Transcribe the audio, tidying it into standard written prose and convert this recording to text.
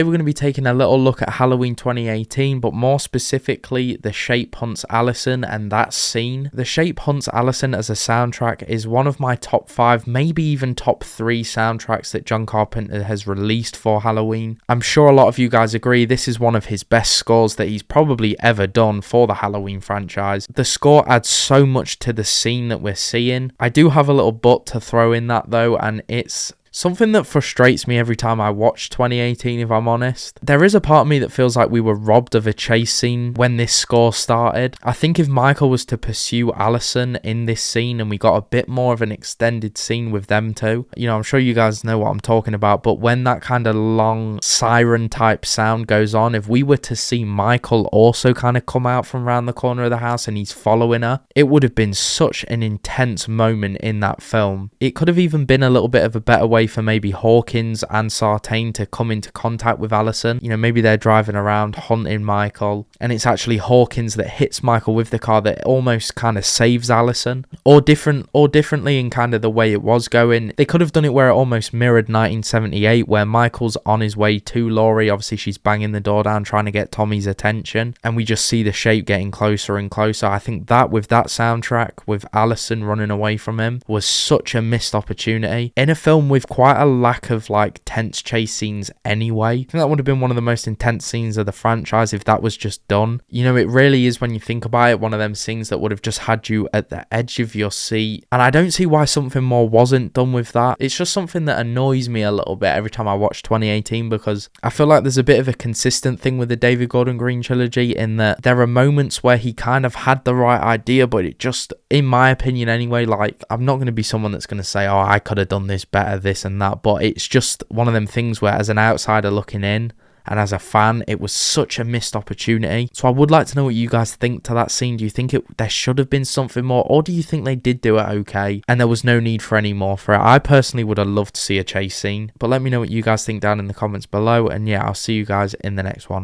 We're going to be taking a little look at Halloween 2018, but more specifically the Shape Hunts Allyson and that scene. The Shape Hunts Allyson as a soundtrack is one of my top 5, maybe even top 3 soundtracks that John Carpenter has released for Halloween. I'm sure a lot of you guys agree this is one of his best scores that he's probably ever done for the Halloween franchise. The score adds so much to the scene that we're seeing. I do have a little but to throw in that though, and it's something that frustrates me every time I watch 2018, if I'm honest. There is a part of me that feels like we were robbed of a chase scene when this score started. I think if Michael was to pursue Allyson in this scene and we got a bit more of an extended scene with them two, you know, I'm sure you guys know what I'm talking about, but when that kind of long siren type sound goes on, if we were to see Michael also kind of come out from around the corner of the house and he's following her, it would have been such an intense moment in that film. It could have even been a little bit of a better way for maybe Hawkins and Sartain to come into contact with Allyson. You know, maybe they're driving around hunting Michael and it's actually Hawkins that hits Michael with the car that almost kind of saves Allyson, or differently in kind of the way it was going. They could have done it where it almost mirrored 1978, where Michael's on his way to Laurie. Obviously she's banging the door down trying to get Tommy's attention and we just see the Shape getting closer and closer. I think that with that soundtrack, with Allyson running away from him, was such a missed opportunity in a film with quite a lack of like tense chase scenes anyway. I think that would have been one of the most intense scenes of the franchise if that was just done. You know, it really is, when you think about it, one of them scenes that would have just had you at the edge of your seat, and I don't see why something more wasn't done with that. It's just something that annoys me a little bit every time I watch 2018, because I feel like there's a bit of a consistent thing with the David Gordon Green trilogy in that there are moments where he kind of had the right idea, but it just, in my opinion anyway, like, I'm not going to be someone that's going to say, oh, I could have done this better, this and that, but it's just one of them things where as an outsider looking in and as a fan, it was such a missed opportunity. So I would like to know what you guys think to that scene. Do you think there should have been something more, or do you think they did do it okay and there was no need for any more for it? I personally would have loved to see a chase scene, but let me know what you guys think down in the comments below, and yeah, I'll see you guys in the next one.